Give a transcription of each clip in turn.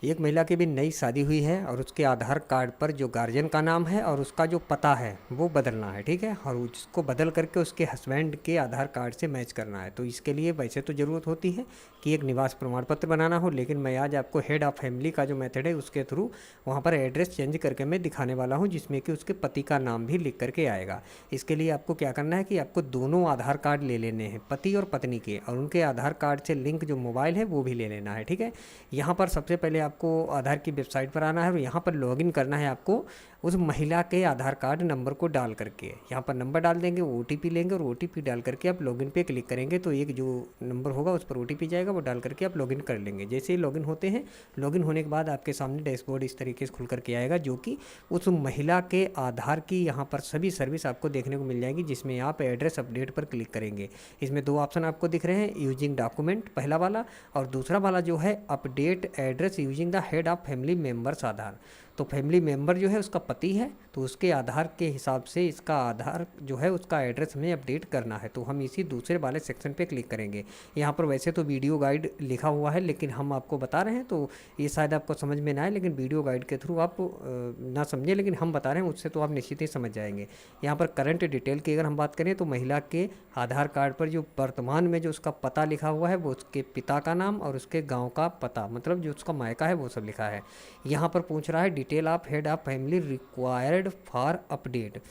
एक महिला की भी नई शादी हुई है और उसके आधार कार्ड पर जो गार्जियन का नाम है और उसका जो पता है वो बदलना है, ठीक है, और उसको बदल करके उसके हस्बैंड के आधार कार्ड से मैच करना है। तो इसके लिए वैसे तो ज़रूरत होती है कि एक निवास प्रमाण पत्र बनाना हो, लेकिन मैं आज आपको हेड ऑफ़ फैमिली का जो मेथड है उसके थ्रू वहाँ पर एड्रेस चेंज करके मैं दिखाने वाला हूँ, जिसमें कि उसके पति का नाम भी लिख करके आएगा। इसके लिए आपको क्या करना है कि आपको दोनों आधार कार्ड ले लेने हैं, पति और पत्नी के, और उनके आधार कार्ड से लिंक जो मोबाइल है वो भी ले लेना है, ठीक है। यहाँ पर सबसे पहले आपको आधार की वेबसाइट पर आना है और यहाँ पर लॉगिन करना है आपको उस महिला के आधार कार्ड नंबर को डाल करके। यहाँ पर नंबर डाल देंगे, OTP लेंगे और OTP डाल करके आप लॉगिन पे क्लिक करेंगे तो एक जो नंबर होगा उस पर OTP जाएगा, वो डाल करके आप लॉगिन कर लेंगे। जैसे ही लॉगिन होते हैं, लॉगिन होने के बाद आपके सामने डैशबोर्ड इस तरीके से खुल करके आएगा, जो कि उस महिला के आधार की यहाँ पर सभी सर्विस आपको देखने को मिल जाएगी, जिसमें आप एड्रेस अपडेट पर क्लिक करेंगे। इसमें दो ऑप्शन आपको दिख रहे हैं, यूजिंग डॉक्यूमेंट पहला वाला, और दूसरा वाला जो है update address using the head of family members Aadhaar. तो फैमिली मेम्बर जो है उसका पति है, तो उसके आधार के हिसाब से इसका आधार जो है उसका एड्रेस हमें अपडेट करना है। तो हम इसी दूसरे वाले सेक्शन पे क्लिक करेंगे। यहाँ पर वैसे तो वीडियो गाइड लिखा हुआ है, लेकिन हम आपको बता रहे हैं तो ये शायद आपको समझ में ना आए, लेकिन वीडियो गाइड के थ्रू आप ना समझें, लेकिन हम बता रहे हैं उससे तो आप निश्चित ही समझ जाएंगे। यहाँ पर करंट डिटेल की अगर हम बात करें तो महिला के आधार कार्ड पर जो वर्तमान में जो उसका पता लिखा हुआ है वो उसके पिता का नाम और उसके गाँव का पता, मतलब जो उसका मायका है वो सब लिखा है। यहाँ पर पूछ रहा है detail of head of family required for update.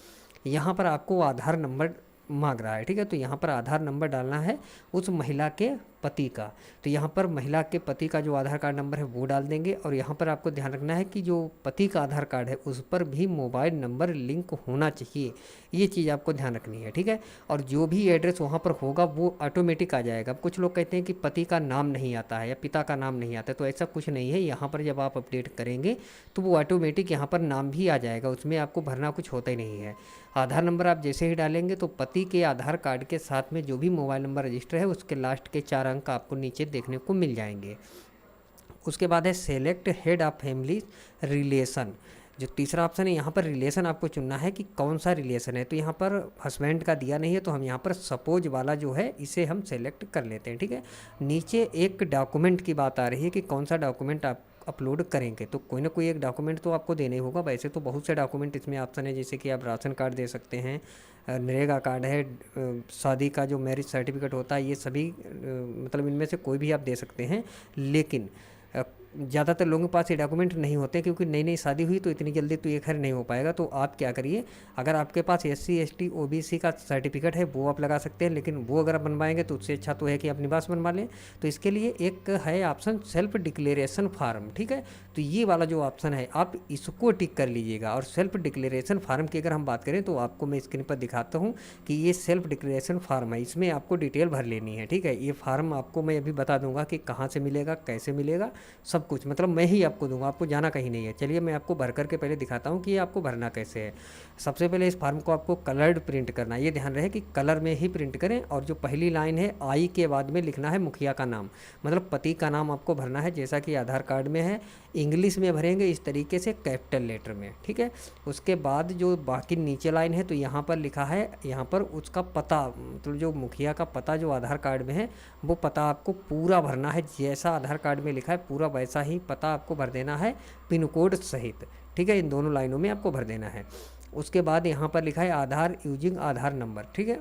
यहाँ पर आपको आधार नंबर मांग रहा है, ठीक है। तो यहाँ पर आधार नंबर डालना है उस महिला के पति का। तो यहाँ पर महिला के पति का जो आधार कार्ड नंबर है वो डाल देंगे, और यहाँ पर आपको ध्यान रखना है कि जो पति का आधार कार्ड है उस पर भी मोबाइल नंबर लिंक होना चाहिए, ये चीज़ आपको ध्यान रखनी है, ठीक है। और जो भी एड्रेस वहाँ पर होगा वो ऑटोमेटिक आ जाएगा। अब कुछ लोग कहते हैं कि पति का नाम नहीं आता है या पिता का नाम नहीं आता है, तो ऐसा कुछ नहीं है। यहाँ पर जब आप अपडेट करेंगे तो वो ऑटोमेटिक यहाँ पर नाम भी आ जाएगा, उसमें आपको भरना कुछ होता ही नहीं है। आधार नंबर आप जैसे ही डालेंगे तो पति के आधार कार्ड के साथ में जो भी मोबाइल नंबर रजिस्टर है उसके लास्ट के 4 अंक आपको नीचे देखने को मिल जाएंगे। उसके बाद है select head of family relation. जो तीसरा ऑप्शन है, यहाँ पर रिलेशन आपको चुनना है कि कौन सा रिलेशन है। तो यहाँ पर हस्बैंड का दिया नहीं है, तो हम यहाँ पर सपोज वाला जो है इसे हम सेलेक्ट कर लेते हैं, ठीक है। नीचे एक डॉक्यूमेंट की बात आ रही है कि कौन सा डॉक्यूमेंट आप अपलोड करेंगे, तो कोई ना कोई एक डॉक्यूमेंट तो आपको देना ही होगा। वैसे तो बहुत से डॉक्यूमेंट इसमें ऑप्शन है, जैसे कि आप राशन कार्ड दे सकते हैं, नरेगा कार्ड है, शादी का जो मैरिज सर्टिफिकेट होता है, ये सभी मतलब इनमें से कोई भी आप दे सकते हैं। लेकिन ज़्यादातर लोगों के पास ये डॉक्यूमेंट नहीं होते, क्योंकि नई नई शादी हुई तो इतनी जल्दी तो ये खैर नहीं हो पाएगा। तो आप क्या करिए, अगर आपके पास SC ST OBC का सर्टिफिकेट है वो आप लगा सकते हैं, लेकिन वो अगर आप बनवाएंगे तो उससे अच्छा तो है कि आप निवास बनवा लें। तो इसके लिए एक है ऑप्शन सेल्फ डिक्लेरेशन फार्म, ठीक है। तो ये वाला जो ऑप्शन है आप इसको टिक कर लीजिएगा। और सेल्फ डिक्लेरेशन फार्म की अगर हम बात करें तो आपको मैं स्क्रीन पर दिखाता हूँ कि ये सेल्फ डिक्लेरेशन फार्म है, इसमें आपको डिटेल भर लेनी है, ठीक है। ये फार्म आपको मैं अभी बता दूंगा कि कहाँ से मिलेगा, कैसे मिलेगा, सब कुछ मतलब मैं ही आपको दूंगा, आपको जाना कहीं नहीं है। चलिए मैं आपको भर करके पहले दिखाता हूँ कि ये आपको भरना कैसे है। सबसे पहले इस फार्म को आपको कलर्ड प्रिंट करना है, ये ध्यान रहे कि कलर में ही प्रिंट करें। और जो पहली लाइन है आई के बाद में लिखना है मुखिया का नाम, मतलब पति का नाम आपको भरना है जैसा कि आधार कार्ड में है। इंग्लिश में भरेंगे इस तरीके से कैपिटल लेटर में, ठीक है। उसके बाद जो बाकी नीचे लाइन है तो यहाँ पर लिखा है, यहाँ पर उसका पता मतलब जो मुखिया का पता जो आधार कार्ड में है वो पता आपको पूरा भरना है, जैसा आधार कार्ड में लिखा है पूरा वैसा ही पता आपको भर देना है, पिन कोड सहित, ठीक है। इन दोनों लाइनों में आपको भर देना है। उसके बाद यहाँ पर लिखा है आधार यूजिंग आधार नंबर, ठीक है।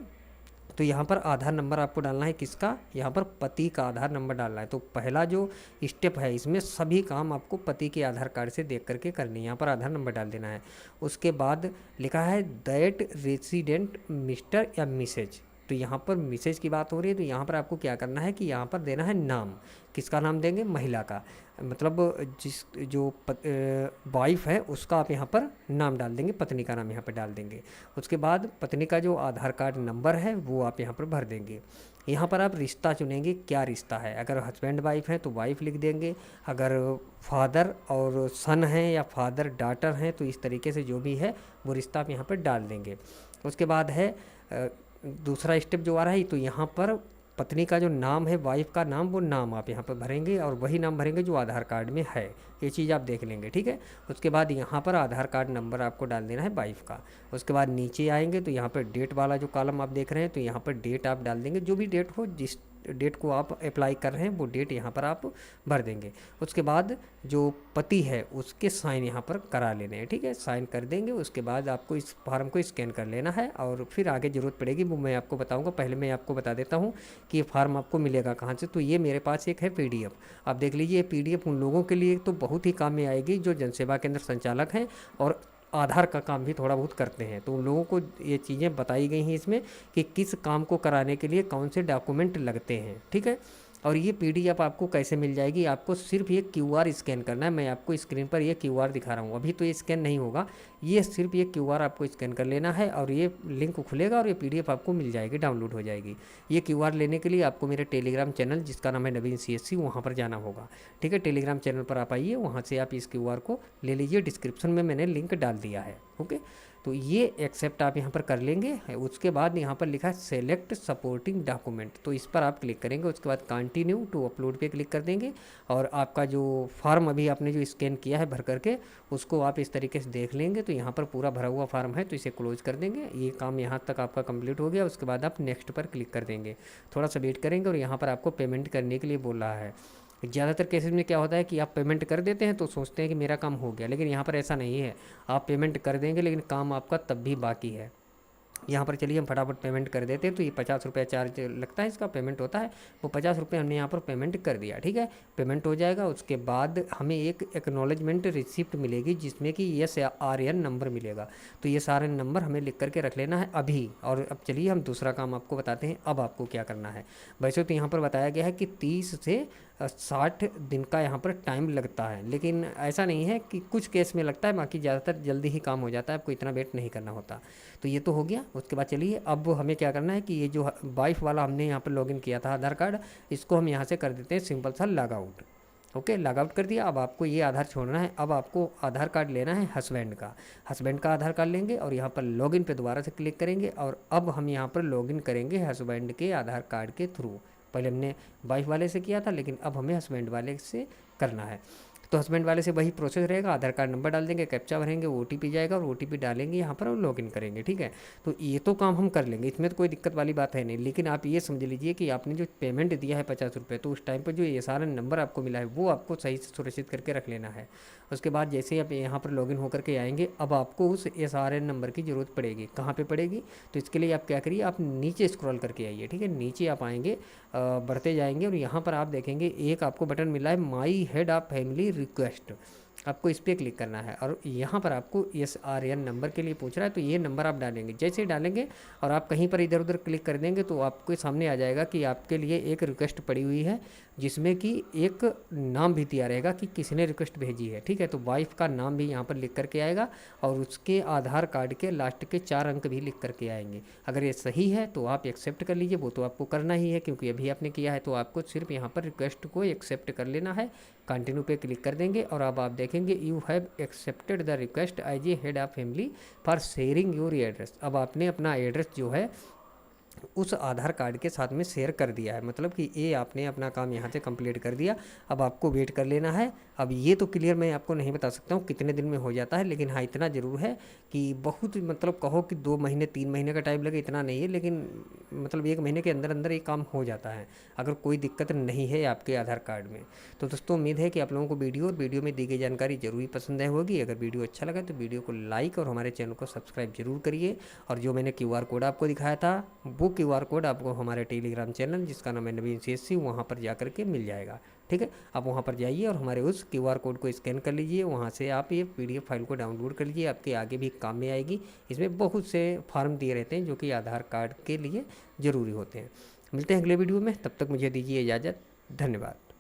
तो यहाँ पर आधार नंबर आपको डालना है, किसका, यहाँ पर पति का आधार नंबर डालना है। तो पहला जो स्टेप है इसमें सभी काम आपको पति के आधार कार्ड से देख करके करनी है, यहाँ पर आधार नंबर डाल देना है। उसके बाद लिखा है दैट रेसिडेंट मिस्टर या मिसेज, तो यहाँ पर मिसेज की बात हो रही है, तो यहाँ पर आपको क्या करना है कि यहाँ पर देना है नाम, किसका नाम देंगे, महिला का, मतलब जिस जो वाइफ है उसका आप यहाँ पर नाम डाल देंगे, पत्नी का नाम यहाँ पर डाल देंगे। उसके बाद पत्नी का जो आधार कार्ड नंबर है वो आप यहाँ पर भर देंगे। यहाँ पर आप रिश्ता चुनेंगे, क्या रिश्ता है, अगर हस्बैंड वाइफ है तो वाइफ लिख देंगे, अगर फादर और सन हैं या फादर डॉटर हैं तो इस तरीके से जो भी है वो रिश्ता आप यहाँ पर डाल देंगे। उसके बाद है दूसरा स्टेप जो आ रहा है, तो यहाँ पर पत्नी का जो नाम है, वाइफ का नाम, वो नाम आप यहाँ पर भरेंगे और वही नाम भरेंगे जो आधार कार्ड में है, ये चीज़ आप देख लेंगे, ठीक है। उसके बाद यहाँ पर आधार कार्ड नंबर आपको डाल देना है वाइफ का। उसके बाद नीचे आएंगे तो यहाँ पर डेट वाला जो कॉलम आप देख रहे हैं, तो यहाँ पर डेट आप डाल देंगे, जो भी डेट हो, जिस डेट को आप अप्लाई कर रहे हैं वो डेट यहाँ पर आप भर देंगे। उसके बाद जो पति है उसके साइन यहाँ पर करा लेने हैं, ठीक है, साइन कर देंगे। उसके बाद आपको इस फार्म को स्कैन कर लेना है और फिर आगे ज़रूरत पड़ेगी वो मैं आपको बताऊँगा। पहले मैं आपको बता देता हूँ कि ये फार्म आपको मिलेगा कहाँ से। तो ये मेरे पास एक है PDF, आप देख लीजिए। ये PDF उन लोगों के लिए तो बहुत ही काम में आएगी जो जनसेवा केंद्र संचालक हैं और आधार का काम भी थोड़ा बहुत करते हैं। तो उन लोगों को ये चीज़ें बताई गई हैं इसमें कि किस काम को कराने के लिए कौन से डॉक्यूमेंट लगते हैं, ठीक है। और ये PDF आपको कैसे मिल जाएगी, आपको सिर्फ ये QR स्कैन करना है। मैं आपको स्क्रीन पर ये QR दिखा रहा हूँ, अभी तो ये स्कैन नहीं होगा, ये सिर्फ ये QR आपको स्कैन कर लेना है और ये लिंक खुलेगा और ये PDF आपको मिल जाएगी, डाउनलोड हो जाएगी। ये QR लेने के लिए आपको मेरे टेलीग्राम चैनल जिसका नाम है नवीन CSC, वहाँ पर जाना होगा, ठीक है। टेलीग्राम चैनल पर आप आइए, वहाँ से आप इस QR को ले लीजिए, डिस्क्रिप्शन में मैंने लिंक डाल दिया है, ओके। तो ये एक्सेप्ट आप यहाँ पर कर लेंगे। उसके बाद यहाँ पर लिखा है सेलेक्ट सपोर्टिंग डॉक्यूमेंट, तो इस पर आप क्लिक करेंगे। उसके बाद कंटिन्यू टू अपलोड पे क्लिक कर देंगे और आपका जो फार्म अभी आपने जो स्कैन किया है भर करके उसको आप इस तरीके से देख लेंगे। तो यहाँ पर पूरा भरा हुआ फार्म है, तो इसे क्लोज कर देंगे। ये काम यहाँ तक आपका कंप्लीट हो गया। उसके बाद आप नेक्स्ट पर क्लिक कर देंगे, थोड़ा सा वेट करेंगे और यहाँ पर आपको पेमेंट करने के लिए बोल रहा है। ज़्यादातर केसेस में क्या होता है कि आप पेमेंट कर देते हैं तो सोचते हैं कि मेरा काम हो गया, लेकिन यहाँ पर ऐसा नहीं है। आप पेमेंट कर देंगे लेकिन काम आपका तब भी बाकी है। यहाँ पर चलिए हम फटाफट पेमेंट कर देते हैं। तो ये 50 रुपये चार्ज लगता है, इसका पेमेंट होता है, वो 50 रुपये हमने यहाँ पर पेमेंट कर दिया, ठीक है। पेमेंट हो जाएगा। उसके बाद हमें एक एक्नॉलेजमेंट रिसिप्ट मिलेगी जिसमें कि SRN नंबर मिलेगा। तो ये SRN नंबर हमें लिख करके रख लेना है अभी। और अब चलिए हम दूसरा काम आपको बताते हैं अब आपको क्या करना है। वैसे तो यहाँ पर बताया गया है कि 30 से 60 दिन का यहाँ पर टाइम लगता है, लेकिन ऐसा नहीं है कि कुछ केस में लगता है, बाकी ज़्यादातर जल्दी ही काम हो जाता है, आपको इतना वेट नहीं करना होता। तो ये तो हो गया। उसके बाद चलिए अब हमें क्या करना है कि ये जो वाइफ वाला हमने यहाँ पर लॉगिन किया था आधार कार्ड, इसको हम यहाँ से कर देते हैं सिंपल सा log out, okay. Log out कर दिया। अब आपको ये आधार छोड़ना है। अब आपको आधार कार्ड लेना है हस्बैंड का आधार कार्ड लेंगे और यहाँ पर लॉगिन पे दोबारा से क्लिक करेंगे और अब हम यहाँ पर लॉगिन करेंगे हस्बैंड के आधार कार्ड के थ्रू। पहले हमने वाइफ वाले से किया था, लेकिन अब हमें हस्बैंड वाले से करना है। तो हस्बैंड वाले से वही प्रोसेस रहेगा, आधार कार्ड नंबर डाल देंगे, कैप्चा भरेंगे, OTP जाएगा और OTP डालेंगे यहाँ पर और लॉगिन करेंगे, ठीक है। तो ये तो काम हम कर लेंगे, इसमें तो कोई दिक्कत वाली बात है नहीं। लेकिन आप ये समझ लीजिए कि आपने जो पेमेंट दिया है 50 रुपये, तो उस टाइम पर जो SRN नंबर आपको मिला है वो आपको सही से सुरक्षित करके रख लेना है। उसके बाद जैसे ही आप यहाँ पर लॉगिन होकर के आएंगे, अब आपको उस SRN नंबर की ज़रूरत पड़ेगी। कहाँ पे पड़ेगी? तो इसके लिए आप क्या करिए, आप नीचे स्क्रॉल करके आइए, ठीक है। नीचे आप आएंगे, बढ़ते जाएंगे और यहाँ पर आप देखेंगे एक आपको बटन मिला है my head of family request, आपको इस पर क्लिक करना है और यहाँ पर आपको SRN नंबर के लिए पूछ रहा है। तो ये नंबर आप डालेंगे। जैसे ही डालेंगे और आप कहीं पर इधर उधर क्लिक कर देंगे तो आपके सामने आ जाएगा कि आपके लिए एक रिक्वेस्ट पड़ी हुई है जिसमें कि एक नाम भी दिया रहेगा कि किसने रिक्वेस्ट भेजी है, ठीक है। तो वाइफ का नाम भी यहाँ पर लिख करके आएगा और उसके आधार कार्ड के लास्ट के 4 अंक भी लिख करके आएंगे। अगर ये सही है तो आप एक्सेप्ट कर लीजिए, वो तो आपको करना ही है क्योंकि अभी आपने किया है। तो आपको सिर्फ यहाँ पर रिक्वेस्ट को एक्सेप्ट कर लेना है, कंटिन्यू पे क्लिक कर देंगे और अब आप देखेंगे you have accepted the request as a head of family for sharing your address. अब आपने अपना एड्रेस जो है उस आधार कार्ड के साथ में शेयर कर दिया है, मतलब कि ये आपने अपना काम यहाँ से कंप्लीट कर दिया। अब आपको वेट कर लेना है। अब ये तो क्लियर मैं आपको नहीं बता सकता हूँ कितने दिन में हो जाता है, लेकिन हाँ इतना ज़रूर है कि बहुत मतलब कहो कि 2 महीने 3 महीने का टाइम लगे इतना नहीं है, लेकिन मतलब 1 महीने के अंदर अंदर ये काम हो जाता है अगर कोई दिक्कत नहीं है आपके आधार कार्ड में। तो दोस्तों उम्मीद है कि आप लोगों को वीडियो में दी गई जानकारी जरूर पसंद आई होगी। अगर वीडियो अच्छा लगा तो वीडियो को लाइक और हमारे चैनल को सब्सक्राइब जरूर करिए। और जो मैंने QR कोड आपको दिखाया था वो QR कोड आपको हमारे टेलीग्राम चैनल जिसका नाम है नवीन CSC वहाँ पर जा करके मिल जाएगा, ठीक है। आप वहाँ पर जाइए और हमारे उस QR कोड को स्कैन कर लीजिए, वहाँ से आप ये PDF फाइल को डाउनलोड कर लीजिए, आपके आगे भी काम में आएगी। इसमें बहुत से फॉर्म दिए रहते हैं जो कि आधार कार्ड के लिए ज़रूरी होते हैं। मिलते हैं अगले वीडियो में, तब तक मुझे दीजिए इजाज़त। धन्यवाद।